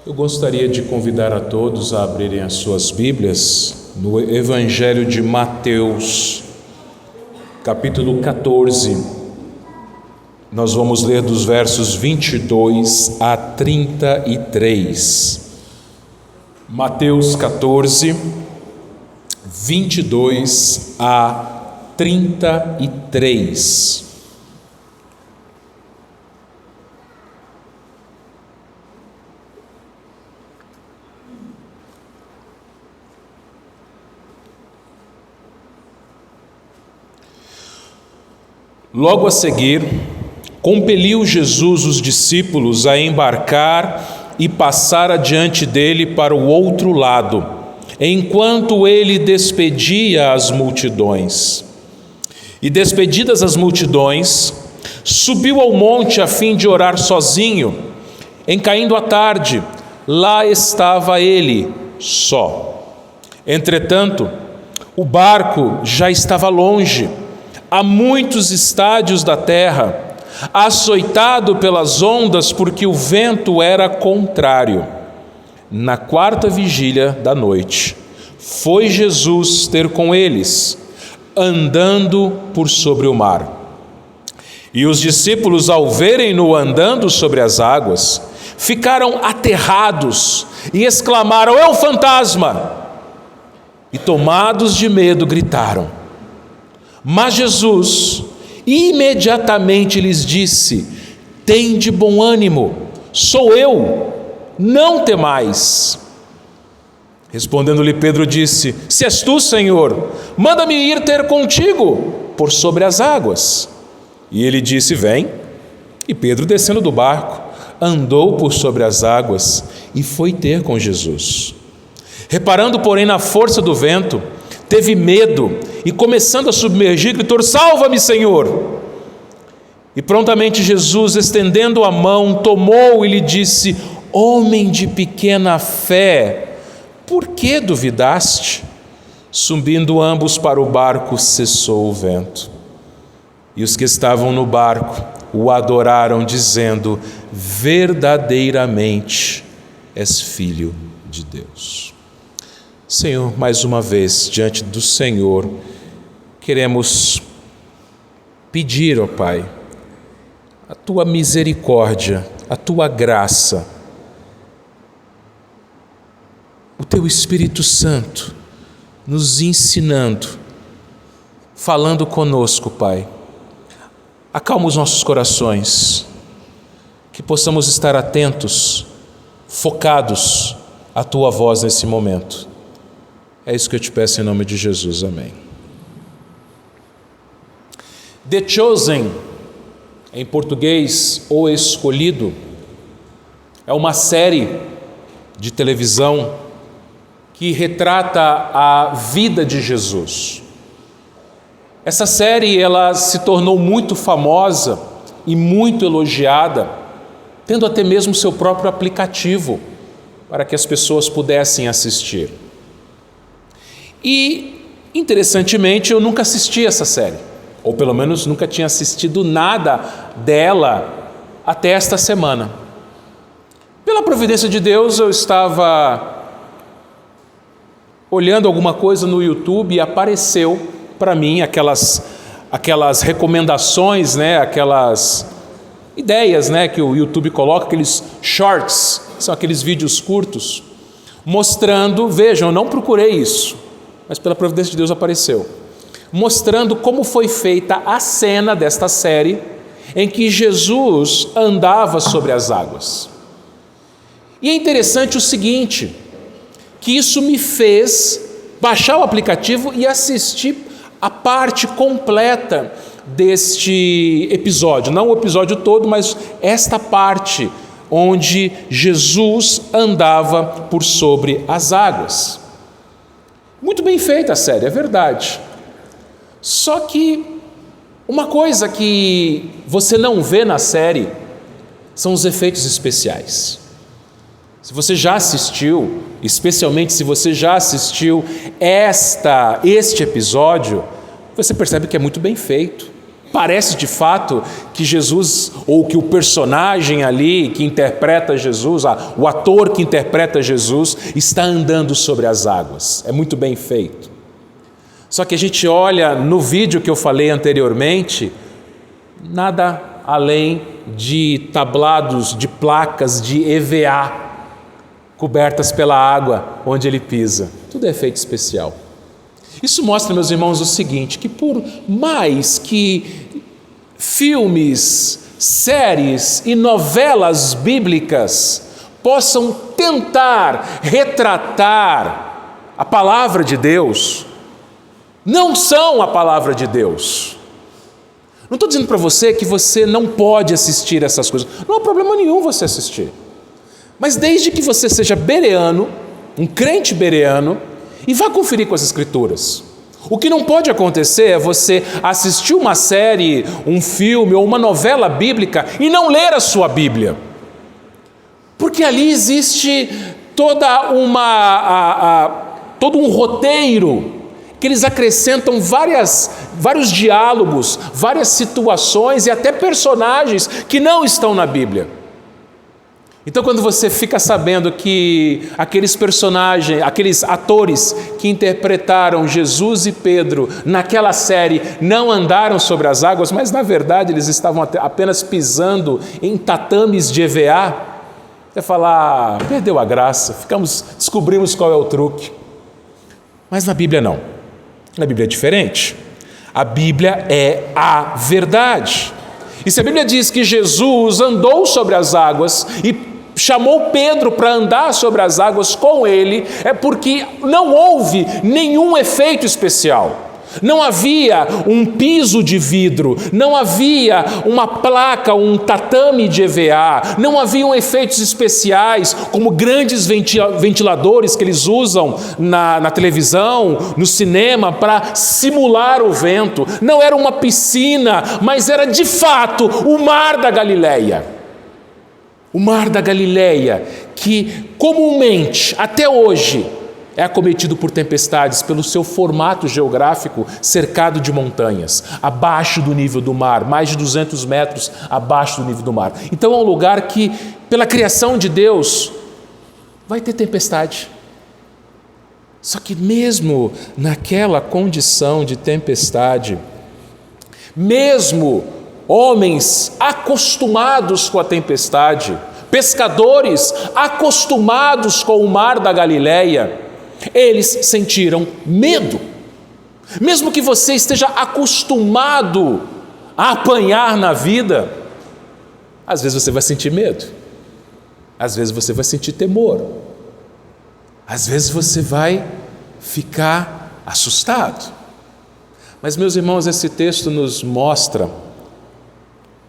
Eu gostaria de convidar a todos a abrirem as suas Bíblias no Evangelho de Mateus, capítulo 14. Nós vamos ler dos versos 22 a 33. Mateus 14, 22 a 33. Logo a seguir, compeliu Jesus os discípulos a embarcar e passar adiante dele para o outro lado, enquanto ele despedia as multidões. E despedidas as multidões, subiu ao monte a fim de orar sozinho. Em caindo a tarde, lá estava ele só. Entretanto, o barco já estava longe, a muitos estádios da terra, açoitado pelas ondas, porque o vento era contrário. Na quarta vigília da noite, foi Jesus ter com eles, andando por sobre o mar. E os discípulos, ao verem-no andando sobre as águas, ficaram aterrados e exclamaram: "É um fantasma!" E tomados de medo, gritaram. Mas Jesus imediatamente lhes disse: "Tende bom ânimo, sou eu, não temais." Respondendo-lhe Pedro disse: "Se és tu, Senhor, manda-me ir ter contigo por sobre as águas." E ele disse: "Vem." E Pedro, descendo do barco, andou por sobre as águas e foi ter com Jesus. Reparando, porém, na força do vento, teve medo e, começando a submergir, gritou: "Salva-me, Senhor!" E prontamente Jesus, estendendo a mão, tomou e lhe disse: "Homem de pequena fé, por que duvidaste?" Subindo ambos para o barco, cessou o vento. E os que estavam no barco o adoraram, dizendo: "Verdadeiramente és Filho de Deus." Senhor, mais uma vez, diante do Senhor, queremos pedir, ó Pai, a Tua misericórdia, a Tua graça, o Teu Espírito Santo nos ensinando, falando conosco, Pai. Acalma os nossos corações, que possamos estar atentos, focados à Tua voz nesse momento. É isso que eu te peço em nome de Jesus, amém. The Chosen, em português, O Escolhido, é uma série de televisão que retrata a vida de Jesus. Essa série ela se tornou muito famosa e muito elogiada, tendo até mesmo seu próprio aplicativo para que as pessoas pudessem assistir. E, interessantemente, eu nunca assisti essa série, ou pelo menos nunca tinha assistido nada dela até esta semana. Pela providência de Deus, eu estava olhando alguma coisa no YouTube e apareceu para mim aquelas recomendações, aquelas ideias, que o YouTube coloca, aqueles shorts, são aqueles vídeos curtos, mostrando, vejam, eu não procurei isso, mas pela providência de Deus apareceu, mostrando como foi feita a cena desta série em que Jesus andava sobre as águas. E é interessante o seguinte, que isso me fez baixar o aplicativo e assistir a parte completa deste episódio, não o episódio todo, mas esta parte onde Jesus andava por sobre as águas. Muito bem feita a série, é verdade. Só que uma coisa que você não vê na série são os efeitos especiais. Se você já assistiu, especialmente se você já assistiu este episódio, você percebe que é muito bem feito. Parece de fato que Jesus, ou que o personagem ali que interpreta Jesus, o ator que interpreta Jesus, está andando sobre as águas. É muito bem feito. Só que a gente olha no vídeo que eu falei anteriormente, nada além de tablados, de placas de EVA, cobertas pela água onde ele pisa. Tudo é efeito especial. Isso mostra, meus irmãos, o seguinte, que por mais que filmes, séries e novelas bíblicas possam tentar retratar a palavra de Deus, não são a palavra de Deus. Não estou dizendo para você que você não pode assistir essas coisas. Não há problema nenhum você assistir. Mas desde que você seja bereano, um crente bereano, e vá conferir com as Escrituras. O que não pode acontecer é você assistir uma série, um filme ou uma novela bíblica e não ler a sua Bíblia. Porque ali existe todo um roteiro que eles acrescentam vários diálogos, várias situações e até personagens que não estão na Bíblia. Então, quando você fica sabendo que aqueles personagens, aqueles atores que interpretaram Jesus e Pedro naquela série não andaram sobre as águas, mas na verdade eles estavam apenas pisando em tatames de EVA, você fala, perdeu a graça, descobrimos qual é o truque. Mas na Bíblia não. Na Bíblia é diferente. A Bíblia é a verdade. E se a Bíblia diz que Jesus andou sobre as águas e chamou Pedro para andar sobre as águas com ele, é porque não houve nenhum efeito especial. Não havia um piso de vidro, não havia uma placa, um tatame de EVA, não haviam efeitos especiais como grandes ventiladores que eles usam na televisão, no cinema, para simular o vento. Não era uma piscina, mas era de fato o mar da Galileia. O mar da Galileia, que comumente, até hoje, é acometido por tempestades pelo seu formato geográfico cercado de montanhas, abaixo do nível do mar, mais de 200 metros abaixo do nível do mar. Então é um lugar que, pela criação de Deus, vai ter tempestade. Só que mesmo naquela condição de tempestade, mesmo homens acostumados com a tempestade, pescadores acostumados com o mar da Galileia, eles sentiram medo. Mesmo que você esteja acostumado a apanhar na vida, às vezes você vai sentir medo, às vezes você vai sentir temor, às vezes você vai ficar assustado. Mas, meus irmãos, esse texto nos mostra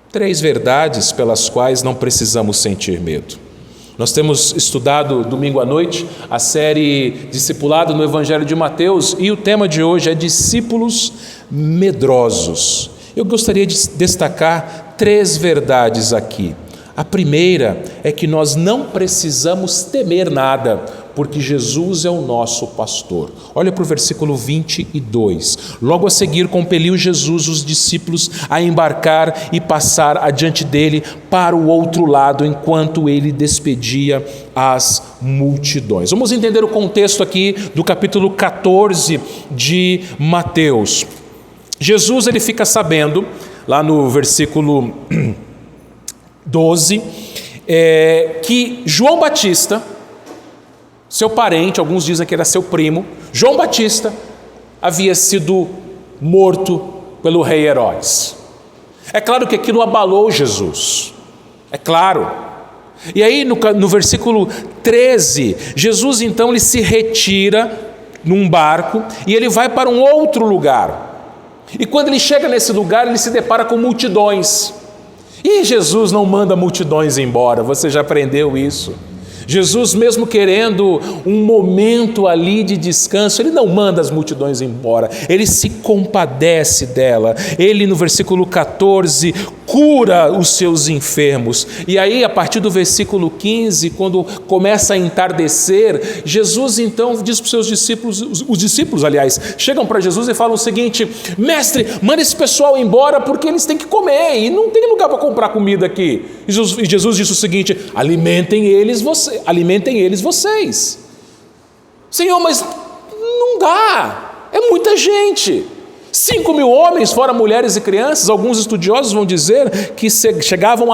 3 verdades pelas quais não precisamos sentir medo. Nós temos estudado domingo à noite a série Discipulado no Evangelho de Mateus e o tema de hoje é discípulos medrosos. Eu gostaria de destacar 3 verdades aqui. A primeira é que nós não precisamos temer nada, porque Jesus é o nosso pastor. Olha para o versículo 22. Logo a seguir compeliu Jesus os discípulos a embarcar e passar adiante dele para o outro lado, enquanto ele despedia as multidões. Vamos entender o contexto aqui do capítulo 14 de Mateus. Jesus ele fica sabendo, lá no versículo 12, que João Batista, seu parente, alguns dizem que era seu primo, João Batista, havia sido morto pelo rei Herodes. É claro que aquilo abalou Jesus, é claro. E aí no versículo 13, Jesus então ele se retira num barco e ele vai para um outro lugar. E quando ele chega nesse lugar, ele se depara com multidões. E Jesus não manda multidões embora, você já aprendeu isso. Jesus, mesmo querendo um momento ali de descanso, ele não manda as multidões embora, ele se compadece dela. Ele, no versículo 14, cura os seus enfermos. E aí, a partir do versículo 15, quando começa a entardecer, Jesus então diz para os seus discípulos, os discípulos, aliás, chegam para Jesus e falam o seguinte: mestre, manda esse pessoal embora porque eles têm que comer e não tem lugar para comprar comida aqui. E Jesus disse o seguinte: alimentem eles vocês. Senhor, mas não dá, é muita gente. 5.000 homens, fora mulheres e crianças. Alguns estudiosos vão dizer que chegavam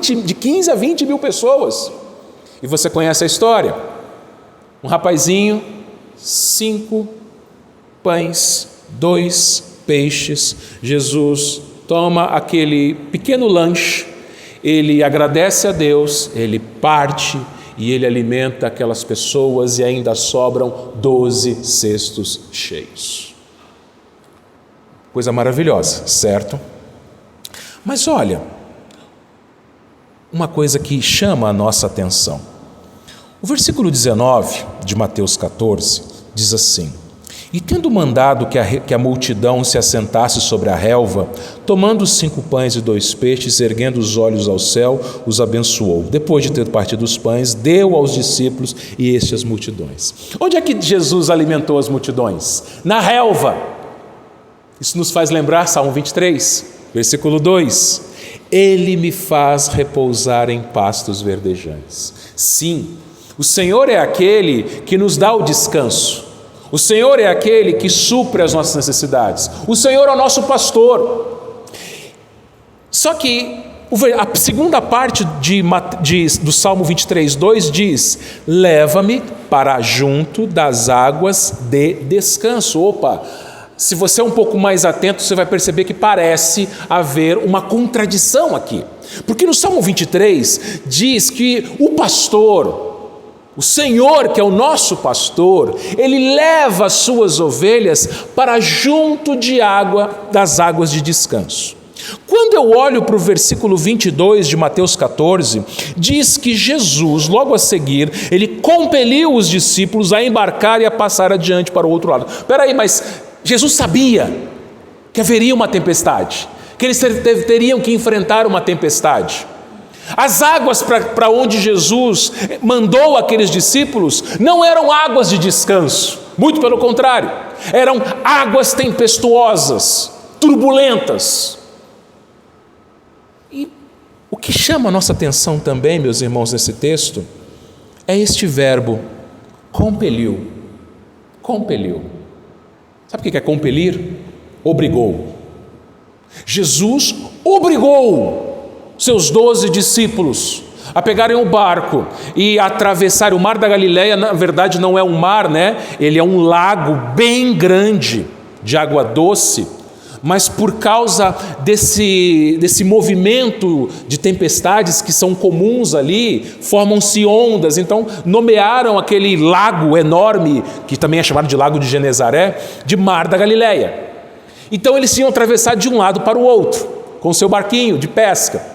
de 15 a 20 mil pessoas. E você conhece a história. Um rapazinho, 5 pães, 2 peixes. Jesus toma aquele pequeno lanche, ele agradece a Deus, ele parte e ele alimenta aquelas pessoas e ainda sobram 12 cestos cheios. Coisa maravilhosa, certo? Mas olha, uma coisa que chama a nossa atenção. O versículo 19 de Mateus 14 diz assim: e tendo mandado que a multidão se assentasse sobre a relva, tomando os 5 pães e 2 peixes, erguendo os olhos ao céu, os abençoou. Depois de ter partido os pães, deu aos discípulos e estes às multidões. Onde é que Jesus alimentou as multidões? Na relva. Isso nos faz lembrar Salmo 23, versículo 2. Ele me faz repousar em pastos verdejantes. Sim, o Senhor é aquele que nos dá o descanso. O Senhor é aquele que supre as nossas necessidades. O Senhor é o nosso pastor. Só que a segunda parte do Salmo 23, 2 diz: leva-me para junto das águas de descanso. Opa! Se você é um pouco mais atento, você vai perceber que parece haver uma contradição aqui. Porque no Salmo 23 diz que o pastor, o Senhor, que é o nosso pastor, ele leva as suas ovelhas para junto das águas de descanso. Quando eu olho para o versículo 22 de Mateus 14, diz que Jesus, logo a seguir, ele compeliu os discípulos a embarcar e a passar adiante para o outro lado. Espera aí, mas Jesus sabia que haveria uma tempestade, que eles teriam que enfrentar uma tempestade. As águas para onde Jesus mandou aqueles discípulos não eram águas de descanso, muito pelo contrário, eram águas tempestuosas, turbulentas. E o que chama a nossa atenção também, meus irmãos, nesse texto, é este verbo, compeliu. Compeliu. Sabe o que é compelir? Obrigou. Jesus obrigou seus 12 discípulos a pegarem o barco e atravessarem o mar da Galileia. Na verdade não é um mar, né? Ele é um lago bem grande, de água doce, mas por causa desse movimento de tempestades que são comuns ali, formam-se ondas. Então nomearam aquele lago enorme, que também é chamado de Lago de Genezaré, de Mar da Galileia. Então eles tinham atravessado de um lado para o outro, com seu barquinho de pesca.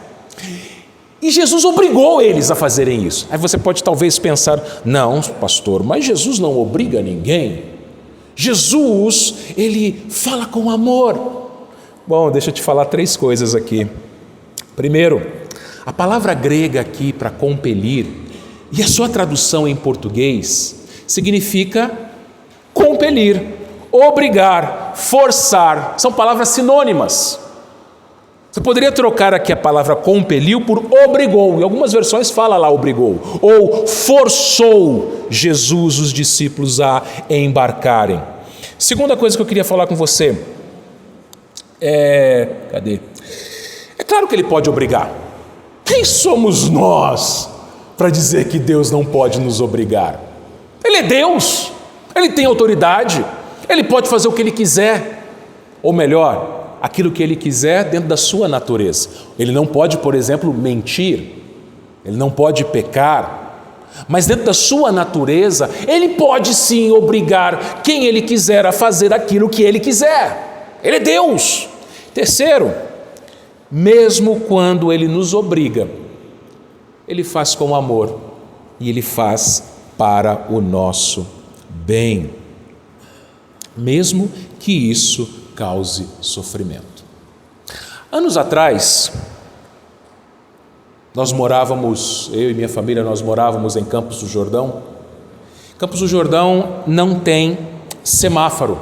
E Jesus obrigou eles a fazerem isso. Aí você pode talvez pensar: não, pastor, mas Jesus não obriga ninguém. Jesus, ele fala com amor. Bom, deixa eu te falar 3 coisas aqui. Primeiro, a palavra grega aqui para compelir, e a sua tradução em português, significa compelir, obrigar, forçar. São palavras sinônimas. Você poderia trocar aqui a palavra compeliu por obrigou. Em algumas versões fala lá obrigou. Ou forçou Jesus os discípulos a embarcarem. Segunda coisa que eu queria falar com você. Cadê? É claro que ele pode obrigar. Quem somos nós para dizer que Deus não pode nos obrigar? Ele é Deus. Ele tem autoridade. Ele pode fazer o que ele quiser. Ou melhor, aquilo que ele quiser dentro da sua natureza. Ele não pode, por exemplo, mentir, ele não pode pecar, mas dentro da sua natureza, ele pode sim obrigar quem ele quiser a fazer aquilo que ele quiser. Ele é Deus. Terceiro, mesmo quando ele nos obriga, ele faz com amor e ele faz para o nosso bem, mesmo que isso cause sofrimento. Anos atrás, eu e minha família, nós morávamos em Campos do Jordão. Campos do Jordão não tem semáforo.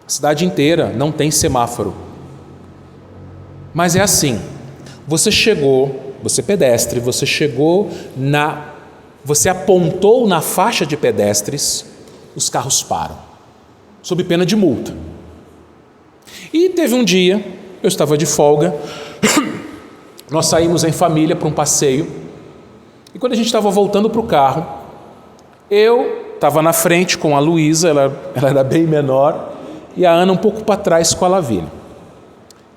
A cidade inteira não tem semáforo. Mas é assim, você pedestre, você apontou na faixa de pedestres, os carros param, sob pena de multa. E teve um dia, eu estava de folga, nós saímos em família para um passeio, e quando a gente estava voltando para o carro, eu estava na frente com a Luísa, ela era bem menor, e a Ana um pouco para trás com a Lavínia.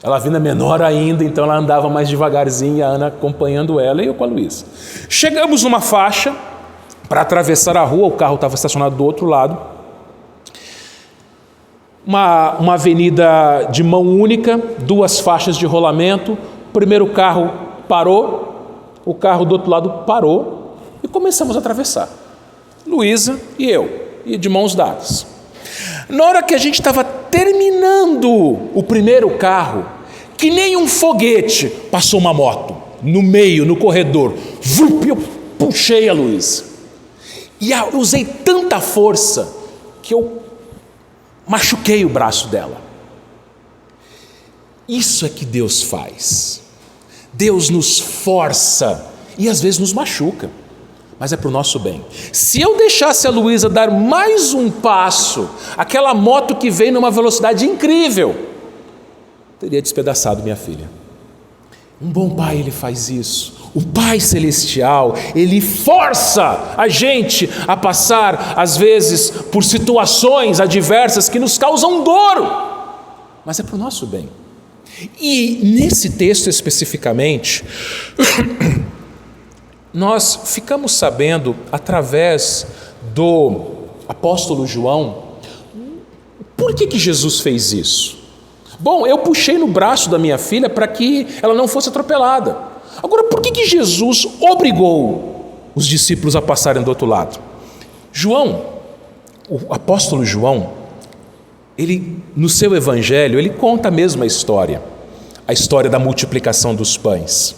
A Lavínia menor ainda, então ela andava mais devagarzinho, e a Ana acompanhando ela e eu com a Luísa. Chegamos numa faixa para atravessar a rua, o carro estava estacionado do outro lado, uma avenida de mão única, 2 faixas de rolamento. O primeiro carro parou, o carro do outro lado parou e começamos a atravessar. Luísa e eu, e de mãos dadas. Na hora que a gente estava terminando o primeiro carro, que nem um foguete, passou uma moto no meio, no corredor. Eu puxei a Luísa e usei tanta força que eu machuquei o braço dela. Isso é que Deus faz. Deus nos força e às vezes nos machuca, mas é para o nosso bem. Se eu deixasse a Luísa dar mais um passo, aquela moto que vem numa velocidade incrível, teria despedaçado minha filha. Um bom pai, ele faz isso. O Pai Celestial, ele força a gente a passar, às vezes, por situações adversas que nos causam dor, mas é para o nosso bem. E nesse texto especificamente, nós ficamos sabendo, através do apóstolo João, por que Jesus fez isso? Bom, eu puxei no braço da minha filha para que ela não fosse atropelada. Agora, por que Jesus obrigou os discípulos a passarem do outro lado? João, o apóstolo João, ele, no seu evangelho, ele conta a mesma história, a história da multiplicação dos pães.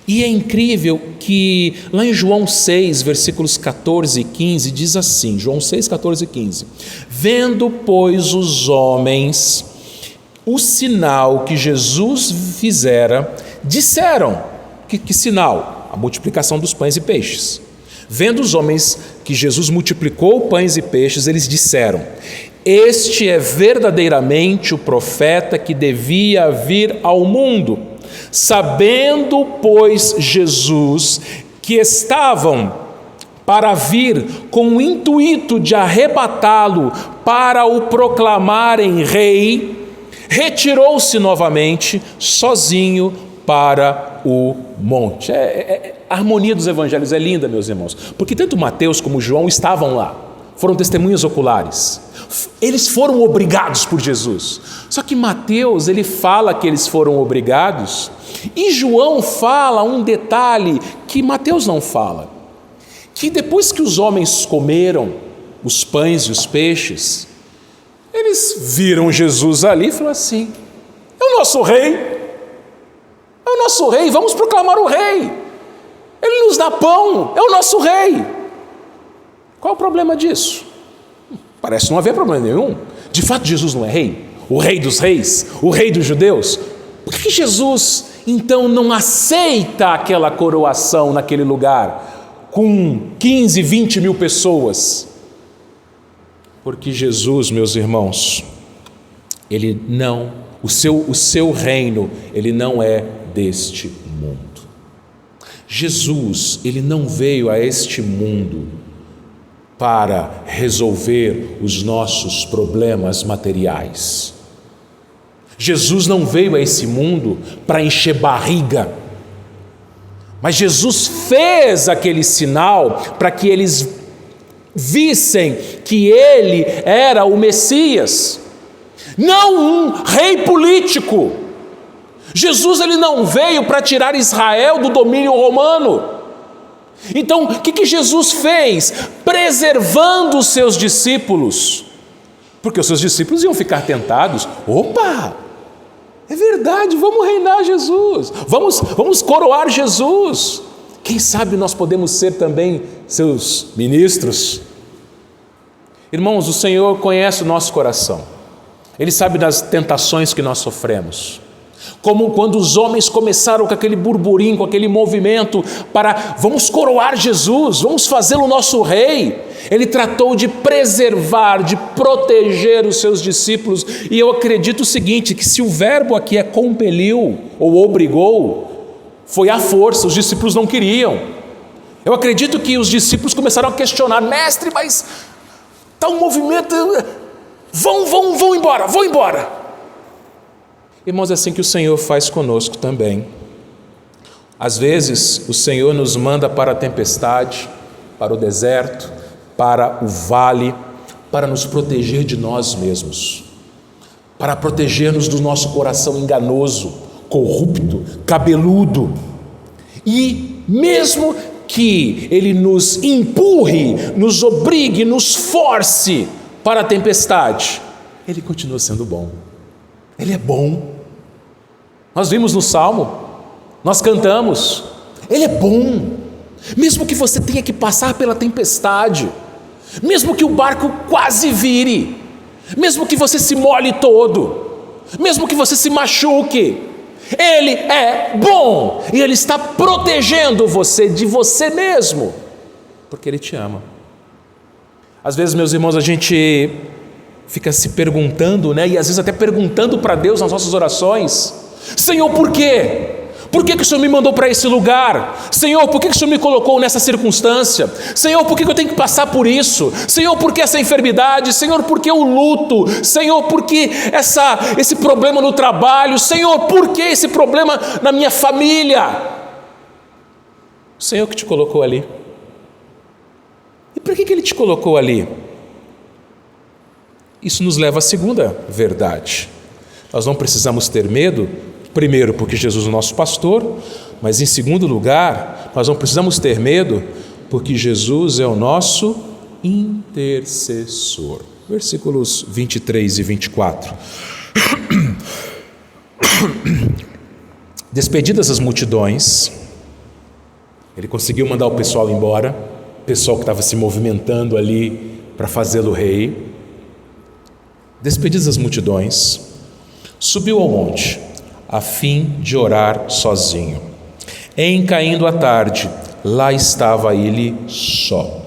E é incrível que lá em João 6, versículos 14 e 15, diz assim, João 6, 14 e 15: vendo, pois, os homens o sinal que Jesus fizera, disseram, que sinal? A multiplicação dos pães e peixes. Vendo os homens que Jesus multiplicou pães e peixes, eles disseram: este é verdadeiramente o profeta que devia vir ao mundo. Sabendo, pois, Jesus que estavam para vir com o intuito de arrebatá-lo para o proclamarem rei, retirou-se novamente sozinho para o monte. A harmonia dos evangelhos é linda, meus irmãos, porque tanto Mateus como João estavam lá, foram testemunhas oculares. Eles foram obrigados por Jesus. Só que Mateus, ele fala que eles foram obrigados, e João fala um detalhe que Mateus não fala, que depois que os homens comeram os pães e os peixes, eles viram Jesus ali e falaram assim: é o nosso rei, é o nosso rei, vamos proclamar o rei, ele nos dá pão, é o nosso rei. Qual o problema disso? Parece não haver problema nenhum. De fato, Jesus não é rei, o rei dos reis, o rei dos judeus. Por que Jesus então não aceita aquela coroação naquele lugar com 15, 20 mil pessoas? Porque Jesus, meus irmãos, ele não, o seu reino, ele não é deste mundo. Jesus, ele não veio a este mundo para resolver os nossos problemas materiais. Jesus não veio a esse mundo para encher barriga, mas Jesus fez aquele sinal para que eles vissem que ele era o Messias, não um rei político. Jesus, ele não veio para tirar Israel do domínio romano. Então, o que Jesus fez? Preservando os seus discípulos, porque os seus discípulos iam ficar tentados. Opa! É verdade, vamos reinar Jesus, vamos coroar Jesus. Quem sabe nós podemos ser também seus ministros? Irmãos, o Senhor conhece o nosso coração. Ele sabe das tentações que nós sofremos. Como quando os homens começaram com aquele burburinho, com aquele movimento para vamos coroar Jesus, vamos fazê-lo nosso rei. Ele tratou de preservar, de proteger os seus discípulos. E eu acredito o seguinte, que se o verbo aqui é compeliu ou obrigou, foi à força, os discípulos não queriam. Eu acredito que os discípulos começaram a questionar, mestre, mas está um movimento, vão embora. Irmãos, é assim que o Senhor faz conosco também. Às vezes, o Senhor nos manda para a tempestade, para o deserto, para o vale, para nos proteger de nós mesmos, para proteger-nos do nosso coração enganoso, corrupto, cabeludo. E mesmo que Ele nos empurre, nos obrigue, nos force para a tempestade, Ele continua sendo bom. Ele é bom. Nós vimos no Salmo, nós cantamos, Ele é bom. Mesmo que você tenha que passar pela tempestade, mesmo que o barco quase vire, mesmo que você se molhe todo, mesmo que você se machuque, Ele é bom e Ele está protegendo você de você mesmo, porque Ele te ama. Às vezes, meus irmãos, a gente fica se perguntando, e às vezes até perguntando para Deus nas nossas orações: Senhor, por quê? Por que o Senhor me mandou para esse lugar? Senhor, por que o Senhor me colocou nessa circunstância? Senhor, por que eu tenho que passar por isso? Senhor, por que essa enfermidade? Senhor, por que o luto? Senhor, por que esse problema no trabalho? Senhor, por que esse problema na minha família? O Senhor que te colocou ali. E por que Ele te colocou ali? Isso nos leva à segunda verdade. Nós não precisamos ter medo, primeiro porque Jesus é o nosso pastor, mas em segundo lugar, nós não precisamos ter medo porque Jesus é o nosso intercessor. Versículos 23 e 24. Despedidas as multidões, Ele conseguiu mandar o pessoal embora, o pessoal que estava se movimentando ali para fazê-lo rei. Despedidas as multidões, subiu ao monte, a fim de orar sozinho. Em caindo a tarde, lá estava ele só.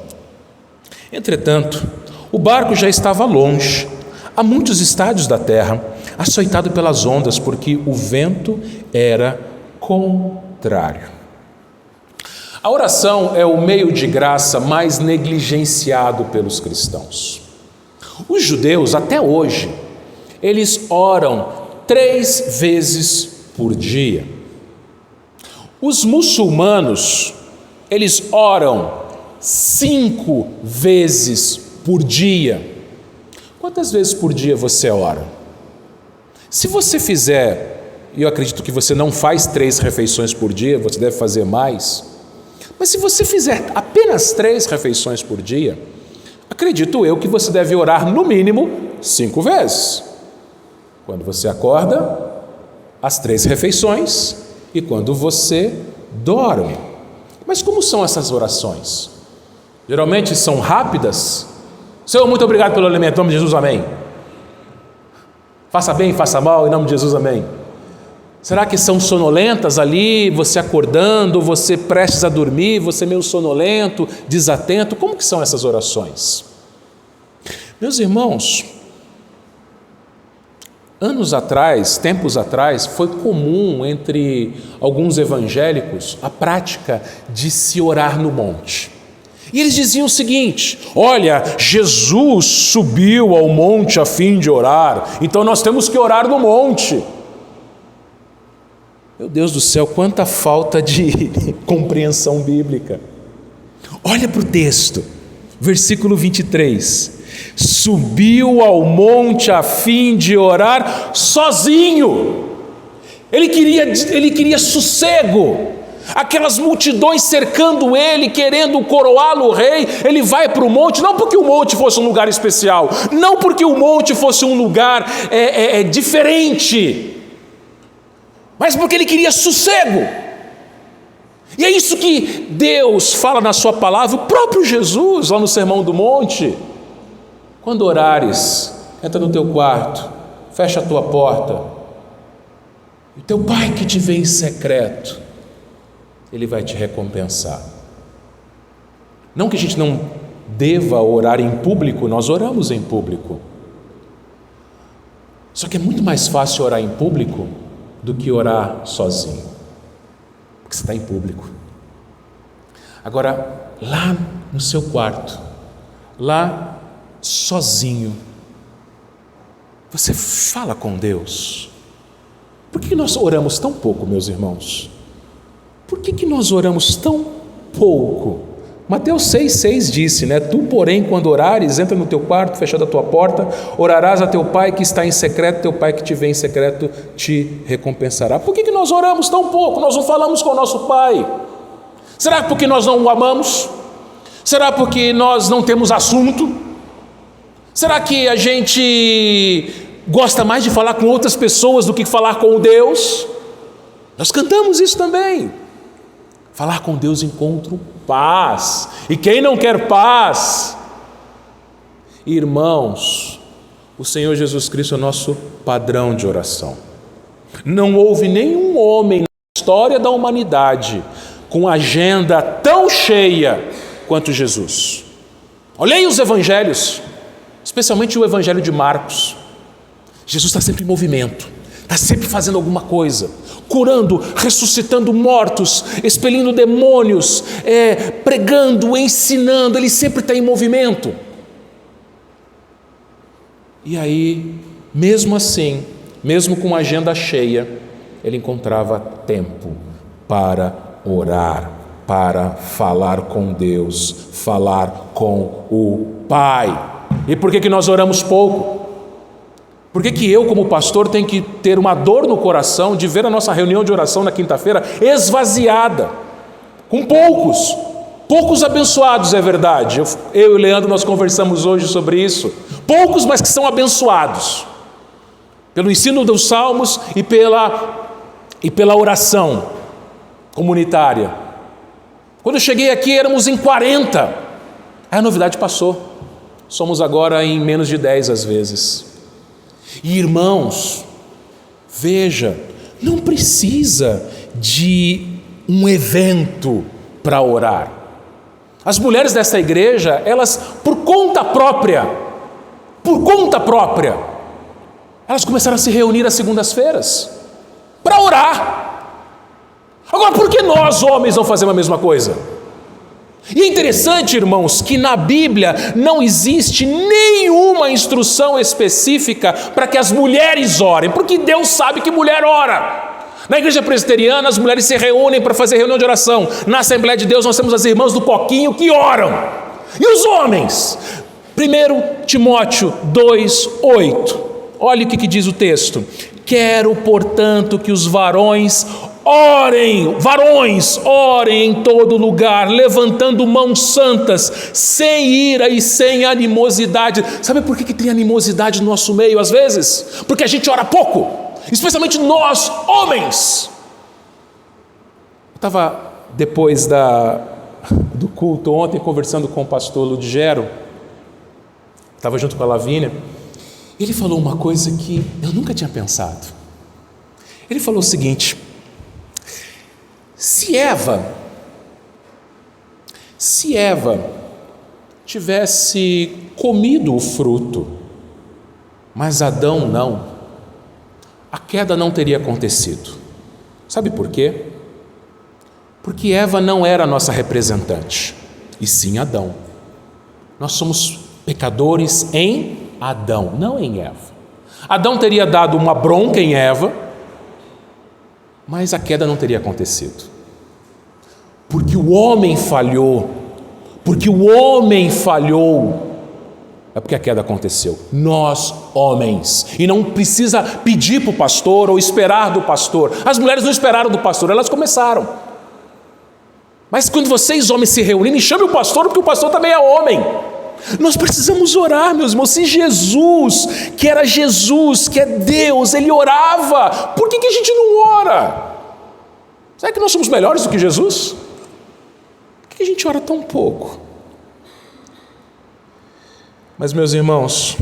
Entretanto, o barco já estava longe, a muitos estádios da terra, açoitado pelas ondas, porque o vento era contrário. A oração é o meio de graça mais negligenciado pelos cristãos. Os judeus, até hoje, eles oram 3 vezes por dia. Os muçulmanos, eles oram 5 vezes por dia. Quantas vezes por dia você ora? Se você fizer, e eu acredito que você não faz 3 refeições por dia, você deve fazer mais, mas se você fizer apenas 3 refeições por dia, acredito eu que você deve orar no mínimo 5 vezes. Quando você acorda, as 3 refeições, e quando você dorme. Mas como são essas orações? Geralmente são rápidas. Senhor, muito obrigado pelo alimento, em nome de Jesus, amém. Faça bem, faça mal, em nome de Jesus, amém. Será que são sonolentas ali, você acordando, você prestes a dormir, você meio sonolento, desatento? Como que são essas orações? Meus irmãos, tempos atrás, foi comum entre alguns evangélicos a prática de se orar no monte. E eles diziam o seguinte: olha, Jesus subiu ao monte a fim de orar, então nós temos que orar no monte. Meu Deus do céu, quanta falta de compreensão bíblica. Olha para o texto, versículo 23. Subiu ao monte a fim de orar sozinho. Ele queria sossego. Aquelas multidões cercando ele, querendo coroá-lo rei. Ele vai para o monte, não porque o monte fosse um lugar especial, não porque o monte fosse um lugar diferente, mas porque ele queria sossego. E é isso que Deus fala na sua palavra, o próprio Jesus, lá no Sermão do Monte. Quando orares, entra no teu quarto, fecha a tua porta, e o teu Pai que te vê em secreto, Ele vai te recompensar. Não que a gente não deva orar em público, nós oramos em público. Só que é muito mais fácil orar em público do que orar sozinho, porque você está em público. Agora, lá no seu quarto, lá sozinho, você fala com Deus. Por que nós oramos tão pouco, meus irmãos? Por que nós oramos tão pouco? Mateus 6,6 disse, né? Tu, porém, quando orares, entra no teu quarto, fechada a tua porta, orarás a teu Pai que está em secreto, teu Pai que te vê em secreto te recompensará. Por que nós oramos tão pouco? Nós não falamos com o nosso Pai. Será porque nós não o amamos? Será porque nós não temos assunto? Será que a gente gosta mais de falar com outras pessoas do que falar com o Deus? Nós cantamos isso também. Falar com Deus encontra paz. E quem não quer paz? Irmãos, o Senhor Jesus Cristo é o nosso padrão de oração. Não houve nenhum homem na história da humanidade com agenda tão cheia quanto Jesus. Olhem os evangelhos, especialmente o evangelho de Marcos. Jesus está sempre em movimento, está sempre fazendo alguma coisa, curando, ressuscitando mortos, expelindo demônios, pregando, ensinando. Ele sempre está em movimento. E aí, mesmo assim, mesmo com a agenda cheia, ele encontrava tempo para orar, para falar com Deus, falar com o Pai. E por que nós oramos pouco? Por que eu, como pastor, tenho que ter uma dor no coração de ver a nossa reunião de oração na quinta-feira esvaziada, com poucos abençoados, é verdade. Eu e o Leandro, nós conversamos hoje sobre isso. Poucos, mas que são abençoados pelo ensino dos salmos e pela oração comunitária. Quando eu cheguei aqui, éramos em 40. Aí a novidade passou. Somos agora em menos de 10 às vezes. E irmãos, veja, não precisa de um evento para orar. As mulheres desta igreja, elas por conta própria, elas começaram a se reunir às segundas-feiras para orar. Agora, por que nós, homens, não fazemos a mesma coisa? E é interessante, irmãos, que na Bíblia não existe nenhuma instrução específica para que as mulheres orem, porque Deus sabe que mulher ora. Na igreja presbiteriana, as mulheres se reúnem para fazer reunião de oração. Na Assembleia de Deus, nós temos as irmãs do Coquinho que oram. E os homens? 1 Timóteo 2,8. Olha o que diz o texto. Quero, portanto, que os varões orem em todo lugar, levantando mãos santas, sem ira e sem animosidade. Sabe por que tem animosidade no nosso meio às vezes? Porque a gente ora pouco, especialmente nós, homens. Eu estava, depois do culto ontem, conversando com o pastor Ludigero, estava junto com a Lavínia. Ele falou uma coisa que eu nunca tinha pensado. Ele falou o seguinte: se Eva tivesse comido o fruto, mas Adão não, a queda não teria acontecido. Sabe por quê? Porque Eva não era a nossa representante, e sim Adão. Nós somos pecadores em Adão, não em Eva. Adão teria dado uma bronca em Eva, mas a queda não teria acontecido. Porque o homem falhou, é porque a queda aconteceu. Nós, homens, e não precisa pedir para o pastor ou esperar do pastor. As mulheres não esperaram do pastor, elas começaram. Mas quando vocês, homens, se reunirem, chame o pastor, porque o pastor também é homem. Nós precisamos orar, meus irmãos. Se Jesus, que era Jesus, que é Deus, Ele orava, por que a gente não ora? Será que nós somos melhores do que Jesus? Por que a gente ora tão pouco? Mas, meus irmãos,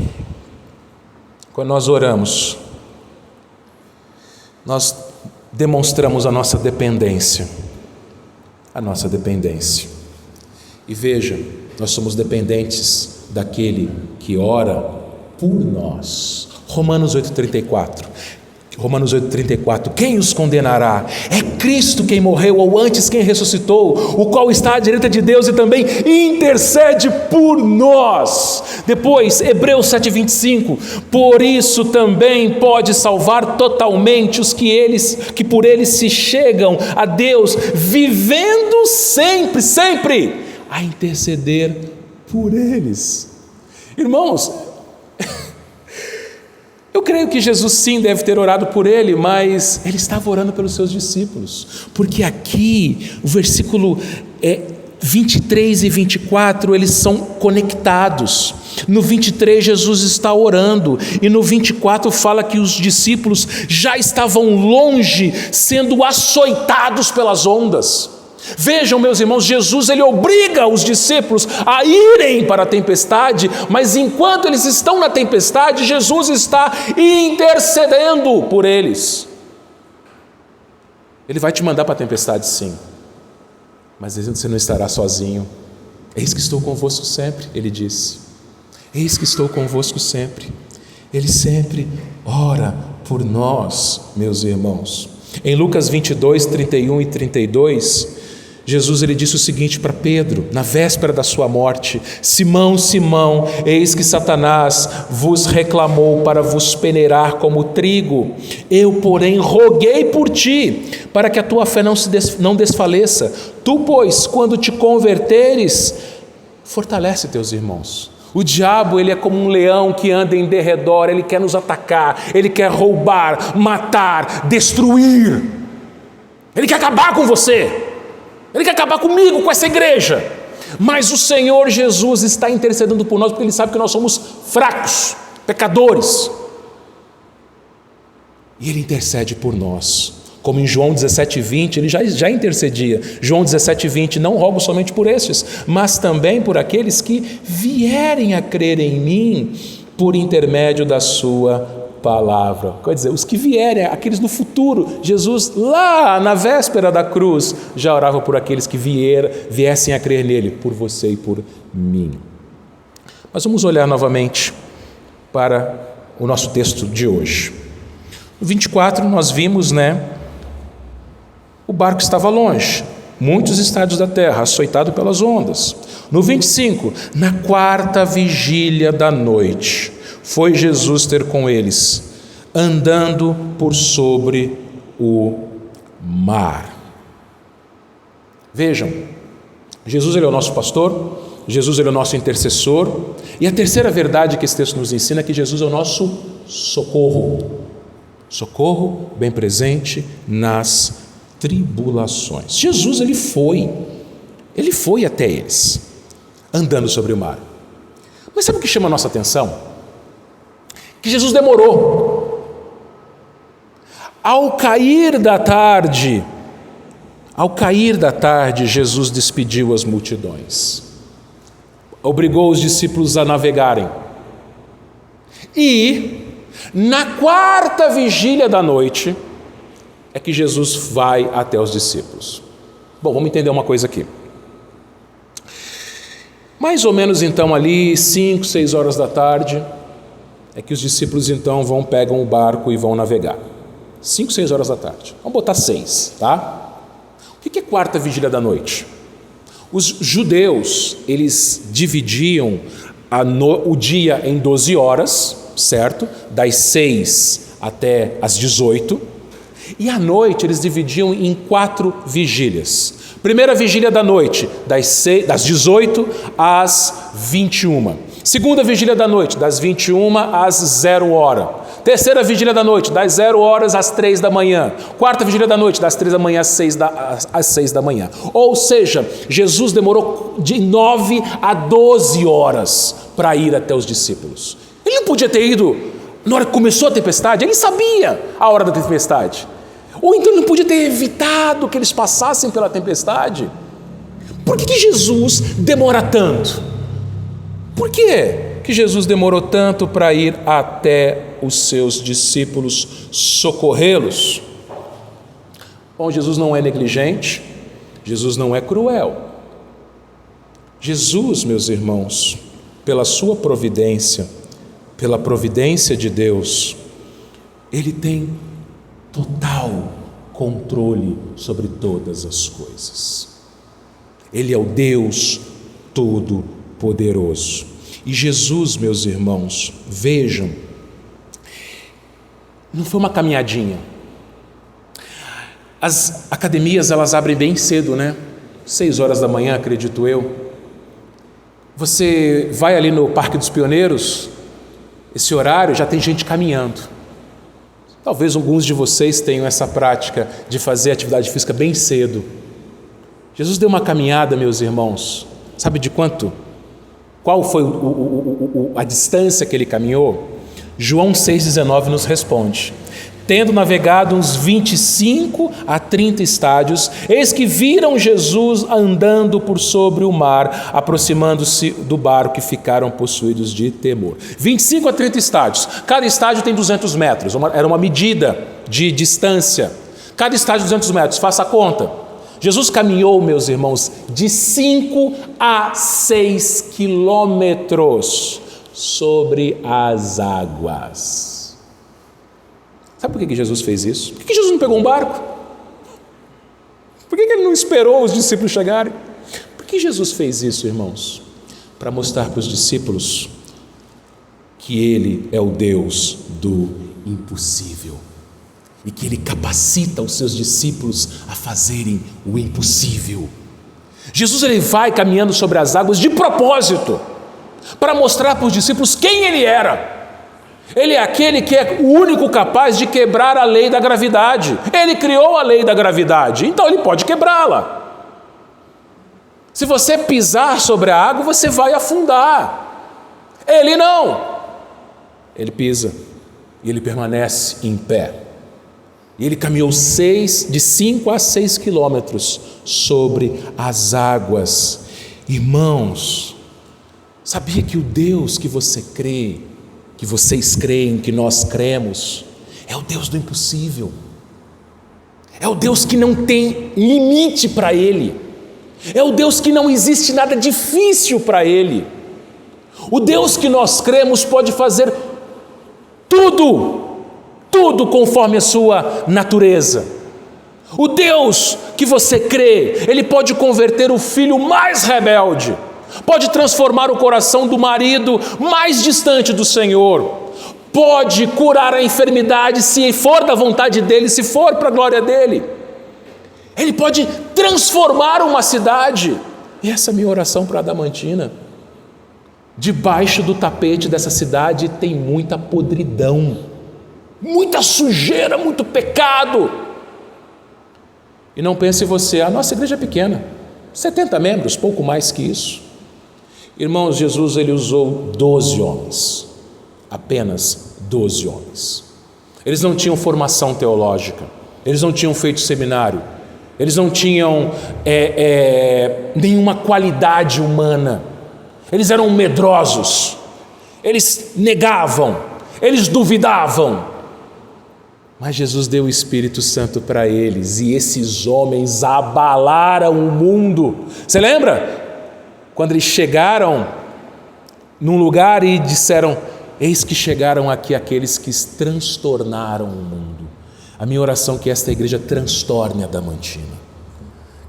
quando nós oramos, nós demonstramos a nossa dependência. A nossa dependência. E veja, nós somos dependentes daquele que ora por nós. Romanos 8,34. Romanos 8,34. Quem os condenará? É Cristo quem morreu, ou antes quem ressuscitou, o qual está à direita de Deus e também intercede por nós. Depois, Hebreus 7,25. Por isso também pode salvar totalmente os que por eles se chegam a Deus, vivendo sempre a interceder por eles. Irmãos, eu creio que Jesus sim deve ter orado por ele, mas ele estava orando pelos seus discípulos, porque aqui o versículo 23 e 24, eles são conectados. No 23 Jesus está orando, e no 24 fala que os discípulos já estavam longe, sendo açoitados pelas ondas. Vejam, meus irmãos, Jesus ele obriga os discípulos a irem para a tempestade, mas enquanto eles estão na tempestade, Jesus está intercedendo por eles. Ele vai te mandar para a tempestade, sim, mas você não estará sozinho. Eis que estou convosco sempre, ele disse. Eis que estou convosco sempre. Ele sempre ora por nós, meus irmãos. Em Lucas 22, 31 e 32, Jesus ele disse o seguinte para Pedro, na véspera da sua morte: Simão, Simão, eis que Satanás vos reclamou para vos peneirar como trigo. Eu, porém, roguei por ti, para que a tua fé não desfaleça. Tu, pois, quando te converteres, fortalece teus irmãos. O diabo ele é como um leão que anda em derredor, ele quer nos atacar, ele quer roubar, matar, destruir. Ele quer acabar com você. Ele quer acabar comigo, com essa igreja. Mas o Senhor Jesus está intercedendo por nós, porque Ele sabe que nós somos fracos, pecadores. E Ele intercede por nós. Como em João 17,20, Ele já intercedia. João 17,20, não rogo somente por estes, mas também por aqueles que vierem a crer em mim, por intermédio da sua palavra. Quer dizer, os que vierem, aqueles do futuro. Jesus lá na véspera da cruz já orava por aqueles que viessem a crer nele, por você e por mim. Mas vamos olhar novamente para o nosso texto de hoje. No 24 nós vimos, o barco estava longe, muitos estádios da terra, açoitado pelas ondas. No 25, na quarta vigília da noite, foi Jesus ter com eles, andando por sobre o mar. Vejam, Jesus ele é o nosso pastor, Jesus ele é o nosso intercessor, e a terceira verdade que esse texto nos ensina é que Jesus é o nosso socorro. Socorro bem presente nas tribulações. Jesus ele foi até eles, andando sobre o mar. Mas sabe o que chama a nossa atenção? Que Jesus demorou. Ao cair da tarde, Jesus despediu as multidões, obrigou os discípulos a navegarem, e na quarta vigília da noite é que Jesus vai até os discípulos. Bom, vamos entender uma coisa aqui. Mais ou menos então ali 5, 6 horas da tarde é que os discípulos então pegam o barco e vão navegar. 5, 6 horas da tarde. Vamos botar 6, tá? O que é quarta vigília da noite? Os judeus, eles dividiam o dia em 12 horas, certo? Das 6 até as 18. E à noite eles dividiam em 4 vigílias. Primeira vigília da noite, das 18 às 21. Segunda vigília da noite, das 21 às 0 hora. Terceira vigília da noite, das 0 horas às 3 da manhã. Quarta vigília da noite, das 3 da manhã às 6 da manhã. Ou seja, Jesus demorou de 9 a 12 horas para ir até os discípulos. Ele não podia ter ido na hora que começou a tempestade, ele sabia a hora da tempestade. Ou então ele não podia ter evitado que eles passassem pela tempestade. Por que Jesus demora tanto? Por que Jesus demorou tanto para ir até os seus discípulos socorrê-los? Bom, Jesus não é negligente, Jesus não é cruel. Jesus, meus irmãos, pela sua providência, pela providência de Deus, Ele tem total controle sobre todas as coisas. Ele é o Deus Todo-Poderoso. E Jesus, meus irmãos, vejam, não foi uma caminhadinha. As academias, elas abrem bem cedo, né? 6 horas da manhã, acredito eu. Você vai ali no Parque dos Pioneiros, esse horário já tem gente caminhando. Talvez alguns de vocês tenham essa prática de fazer atividade física bem cedo. Jesus deu uma caminhada, meus irmãos, sabe de quanto? Qual foi a distância que ele caminhou? João 6,19 nos responde: tendo navegado uns 25 a 30 estádios, eis que viram Jesus andando por sobre o mar, aproximando-se do barco, e ficaram possuídos de temor. 25 a 30 estádios, cada estádio tem 200 metros, era uma medida de distância, cada estádio 200 metros, faça a conta. Jesus caminhou, meus irmãos, de 5 a 6 quilômetros sobre as águas. Sabe por que Jesus fez isso? Por que Jesus não pegou um barco? Por que ele não esperou os discípulos chegarem? Por que Jesus fez isso, irmãos? Para mostrar para os discípulos que Ele é o Deus do impossível e que Ele capacita os seus discípulos a fazerem o impossível. Jesus, ele vai caminhando sobre as águas de propósito, para mostrar para os discípulos quem Ele era. Ele é aquele que é o único capaz de quebrar a lei da gravidade. Ele criou a lei da gravidade, então Ele pode quebrá-la. Se você pisar sobre a água, você vai afundar. Ele não. Ele pisa e Ele permanece em pé. E Ele caminhou de 5 a 6 quilômetros sobre as águas. Irmãos, sabia que o Deus que você crê, que vocês creem, que nós cremos, é o Deus do impossível. É o Deus que não tem limite para Ele. É o Deus que não existe nada difícil para Ele. O Deus que nós cremos pode fazer tudo conforme a sua natureza. O Deus que você crê, Ele pode converter o filho mais rebelde, pode transformar o coração do marido mais distante do Senhor, pode curar a enfermidade se for da vontade dEle, se for para a glória dEle. Ele pode transformar uma cidade. E essa é a minha oração para Adamantina. Debaixo do tapete dessa cidade tem muita podridão, muita sujeira, muito pecado. E não pense você, a nossa igreja é pequena, 70 membros, pouco mais que isso. Irmãos, Jesus, ele usou 12 homens, apenas 12 homens. Eles não tinham formação teológica, eles não tinham feito seminário, eles não tinham nenhuma qualidade humana, eles eram medrosos, eles negavam, eles duvidavam. Mas Jesus deu o Espírito Santo para eles, e esses homens abalaram o mundo. Você lembra? Quando eles chegaram num lugar e disseram: eis que chegaram aqui aqueles que transtornaram o mundo. A minha oração é que esta igreja transtorne a Adamantina.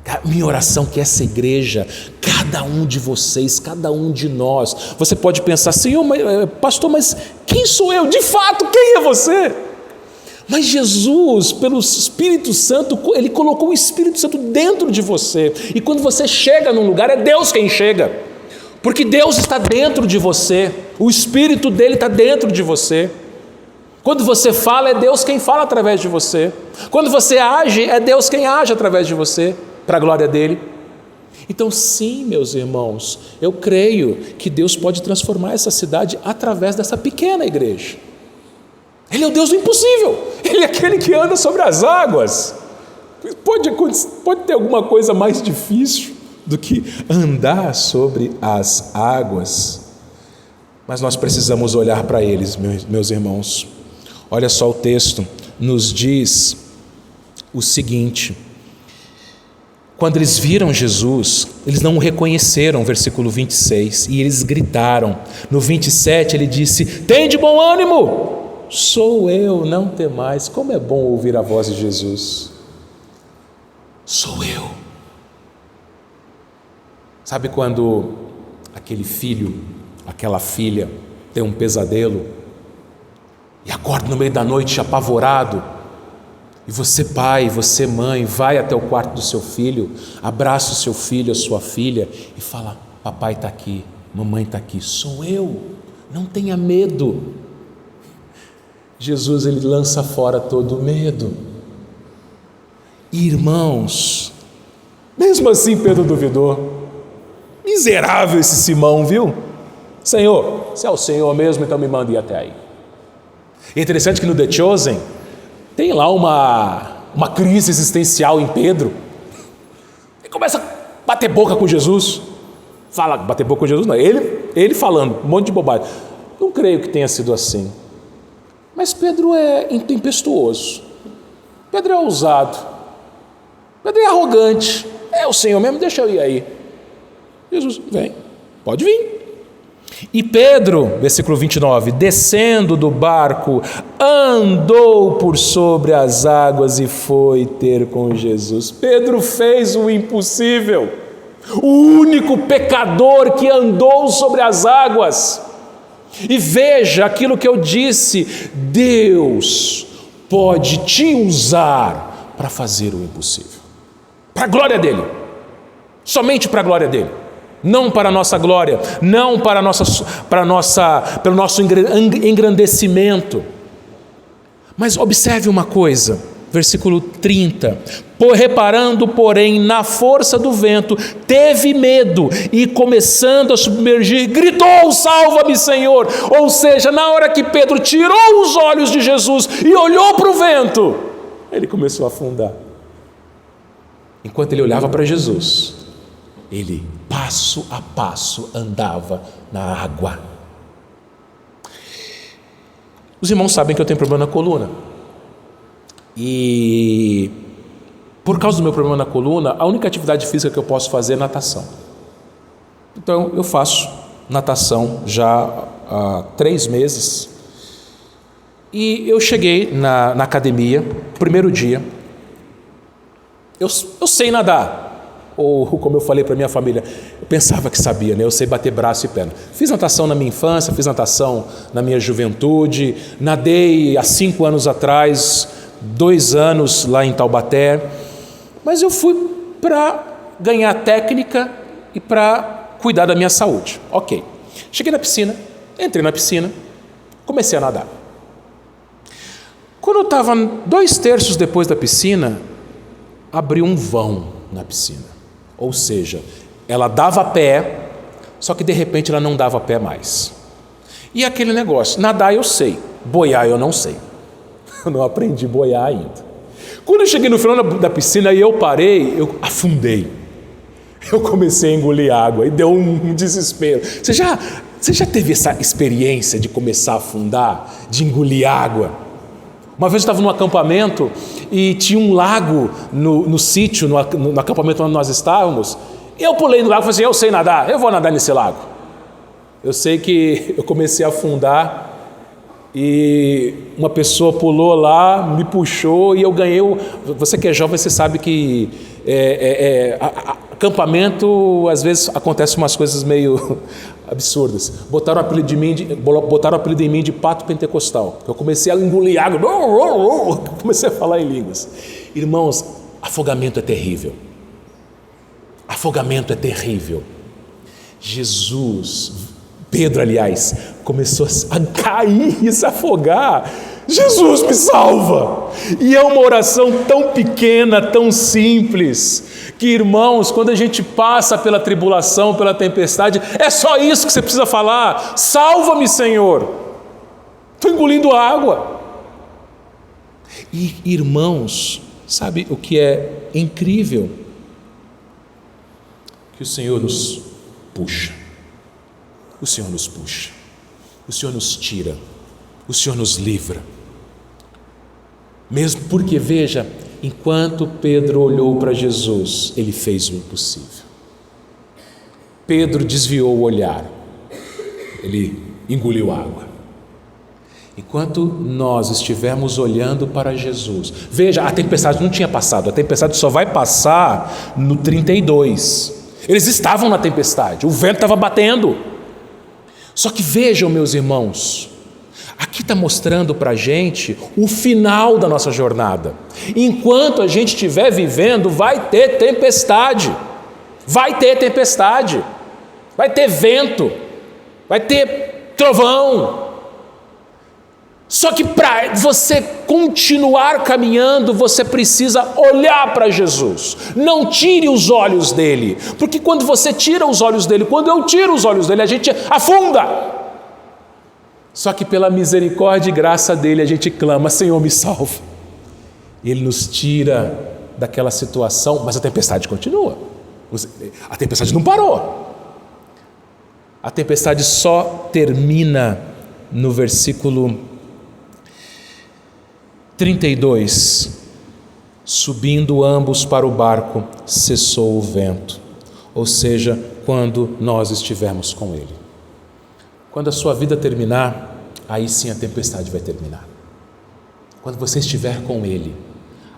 A minha oração é que essa igreja, cada um de vocês, cada um de nós, você pode pensar: Senhor, pastor, mas quem sou eu? De fato, quem é você? Mas Jesus, pelo Espírito Santo, Ele colocou o Espírito Santo dentro de você. E quando você chega num lugar, é Deus quem chega. Porque Deus está dentro de você. O Espírito dEle está dentro de você. Quando você fala, é Deus quem fala através de você. Quando você age, é Deus quem age através de você, para a glória dele. Então sim, meus irmãos, eu creio que Deus pode transformar essa cidade através dessa pequena igreja. Ele é o Deus do impossível, Ele é aquele que anda sobre as águas. Pode ter alguma coisa mais difícil do que andar sobre as águas? Mas nós precisamos olhar para eles, meus irmãos. Olha só, o texto nos diz o seguinte: quando eles viram Jesus, eles não o reconheceram, versículo 26, e eles gritaram. No 27 ele disse: tem de bom ânimo, sou eu, não temais. Como é bom ouvir a voz de Jesus. Sou eu. Sabe quando aquele filho, aquela filha tem um pesadelo e acorda no meio da noite apavorado, e você, pai, você, mãe, vai até o quarto do seu filho, abraça o seu filho, a sua filha e fala: papai está aqui, mamãe está aqui, sou eu, não tenha medo. Jesus, ele lança fora todo o medo. Irmãos, mesmo assim Pedro duvidou. Miserável esse Simão, viu? Senhor, se é o Senhor mesmo, então me manda ir até aí. É interessante que no The Chosen tem lá uma crise existencial em Pedro. Ele começa a bater boca com Jesus. Bater boca com Jesus não, ele falando um monte de bobagem. Não creio que tenha sido assim. Mas Pedro é intempestuoso. Pedro é ousado. Pedro é arrogante. É o Senhor mesmo, deixa eu ir aí. Jesus, vem, pode vir. E Pedro, versículo 29, descendo do barco, andou por sobre as águas e foi ter com Jesus. Pedro fez o impossível. O único pecador que andou sobre as águas. E veja aquilo que eu disse: Deus pode te usar para fazer o impossível, para a glória dele, somente para a glória dele. Não para a nossa glória, não para pelo nosso engrandecimento. Mas observe uma coisa, versículo 30. Reparando, porém, na força do vento, teve medo e, começando a submergir, gritou: salva-me, Senhor. Ou seja, na hora que Pedro tirou os olhos de Jesus e olhou para o vento, ele começou a afundar. Enquanto ele olhava para Jesus, ele passo a passo andava na água. Os irmãos sabem que eu tenho problema na coluna. E por causa do meu problema na coluna, a única atividade física que eu posso fazer é natação. Então eu faço natação já há 3 meses. E eu cheguei na academia, primeiro dia. Eu sei nadar. Ou, como eu falei para minha família, eu pensava que sabia, né? Eu sei bater braço e perna. Fiz natação na minha infância, fiz natação na minha juventude, nadei há 5 anos atrás, 2 anos lá em Taubaté, mas eu fui para ganhar técnica e para cuidar da minha saúde. Ok. Cheguei na piscina, entrei na piscina, comecei a nadar. Quando eu estava 2/3 depois da piscina, abriu um vão na piscina. Ou seja, ela dava pé, só que de repente ela não dava pé mais. E aquele negócio, nadar eu sei, boiar eu não sei. Eu não aprendi a boiar ainda. Quando eu cheguei no final da piscina e eu parei, eu afundei. Eu comecei a engolir água e deu um desespero. Você já teve essa experiência de começar a afundar, de engolir água? Uma vez eu estava num acampamento e tinha um lago no sítio, no acampamento onde nós estávamos. Eu pulei no lago e falei assim: eu sei nadar, eu vou nadar nesse lago. Eu sei que eu comecei a afundar e uma pessoa pulou lá, me puxou e eu ganhei. Você que é jovem, você sabe que acampamento, às vezes acontecem umas coisas meio absurdas. Botaram o apelido em mim de pato pentecostal. Eu comecei a engolir água, comecei a falar em línguas. Irmãos, afogamento é terrível. Afogamento é terrível. Pedro, aliás, começou a cair e se afogar. Jesus me salva! E é uma oração tão pequena, tão simples, que, irmãos, quando a gente passa pela tribulação, pela tempestade, é só isso que você precisa falar: salva-me, Senhor! Estou engolindo água. E, irmãos, sabe o que é incrível? Que o Senhor nos puxa, o Senhor nos puxa, o Senhor nos tira, o Senhor nos livra. Mesmo porque, veja, enquanto Pedro olhou para Jesus, ele fez o impossível. Pedro desviou o olhar, ele engoliu água. Enquanto nós estivermos olhando para Jesus, veja, a tempestade não tinha passado, a tempestade só vai passar no 32. Eles estavam na tempestade, o vento estava batendo. Só que vejam, meus irmãos, aqui está mostrando para a gente o final da nossa jornada. Enquanto a gente estiver vivendo, vai ter tempestade, vai ter tempestade, vai ter vento, vai ter trovão. Só que para você continuar caminhando, você precisa olhar para Jesus. Não tire os olhos dele, porque quando você tira os olhos dele, quando eu tiro os olhos dele, a gente afunda. Só que pela misericórdia e graça dele, a gente clama: Senhor, me salva. E ele nos tira daquela situação, mas a tempestade continua. A tempestade não parou. A tempestade só termina no versículo 32, subindo ambos para o barco, cessou o vento, ou seja, quando nós estivermos com ele. Quando a sua vida terminar, aí sim a tempestade vai terminar. Quando você estiver com ele,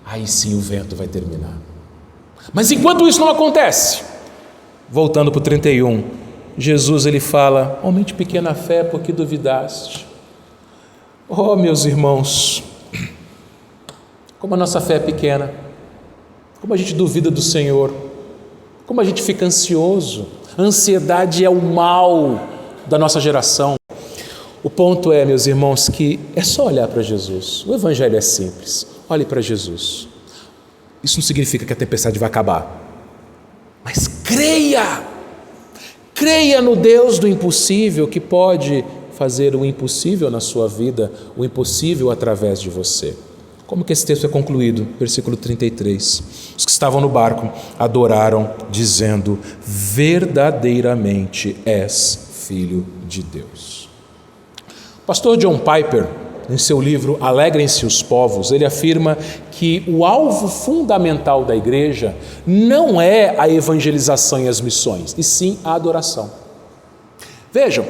aí sim o vento vai terminar. Mas enquanto isso não acontece, voltando para o 31, Jesus ele fala: homem de pequena fé, por que duvidaste? Oh, meus irmãos, como a nossa fé é pequena, como a gente duvida do Senhor, como a gente fica ansioso. A ansiedade é o mal da nossa geração. O ponto é, meus irmãos, que é só olhar para Jesus. O Evangelho é simples. Olhe para Jesus. Isso não significa que a tempestade vai acabar, mas creia no Deus do impossível, que pode fazer o impossível na sua vida, o impossível através de você. Como que esse texto é concluído? Versículo 33. Os que estavam no barco adoraram, dizendo: verdadeiramente és Filho de Deus. O pastor John Piper, em seu livro Alegrem-se os Povos, ele afirma que o alvo fundamental da igreja não é a evangelização e as missões, e sim a adoração. Vejam,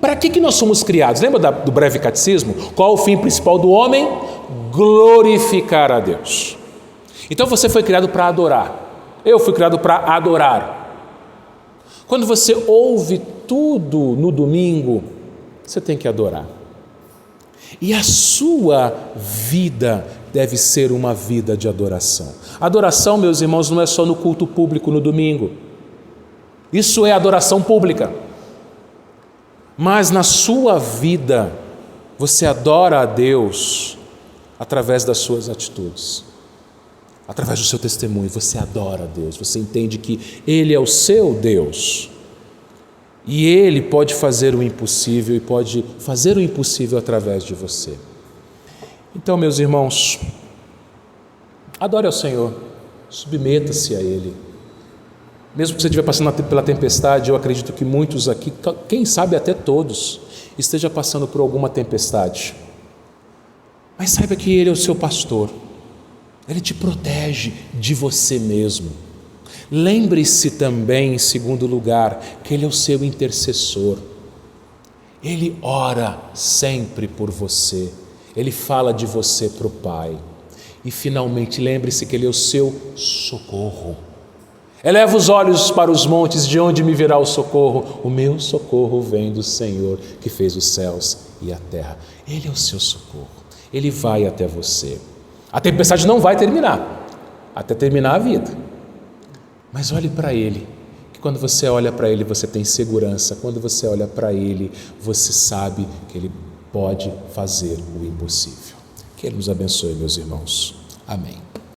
para que nós somos criados? Lembra do breve catecismo? Qual o fim principal do homem? Glorificar a Deus. Então você foi criado para adorar. Eu fui criado para adorar. Quando você ouve tudo no domingo, você tem que adorar. E a sua vida deve ser uma vida de adoração. Adoração, meus irmãos, não é só no culto público no domingo. Isso é adoração pública. Mas na sua vida, você adora a Deus através das suas atitudes, através do seu testemunho. Você adora a Deus, você entende que Ele é o seu Deus. E Ele pode fazer o impossível e pode fazer o impossível através de você. Então, meus irmãos, adore ao Senhor, submeta-se a Ele. Mesmo que você estiver passando pela tempestade, eu acredito que muitos aqui, quem sabe até todos, esteja passando por alguma tempestade. Mas saiba que Ele é o seu pastor. Ele te protege de você mesmo. Lembre-se também, em segundo lugar, que Ele é o seu intercessor. Ele ora sempre por você. Ele fala de você para o Pai. E finalmente, lembre-se que Ele é o seu socorro. Eleva os olhos para os montes, de onde me virá o socorro? O meu socorro vem do Senhor, que fez os céus e a terra. Ele é o seu socorro. Ele vai até você. A tempestade não vai terminar, até terminar a vida. Mas olhe para Ele, que quando você olha para Ele, você tem segurança. Quando você olha para Ele, você sabe que Ele pode fazer o impossível. Que Ele nos abençoe, meus irmãos. Amém.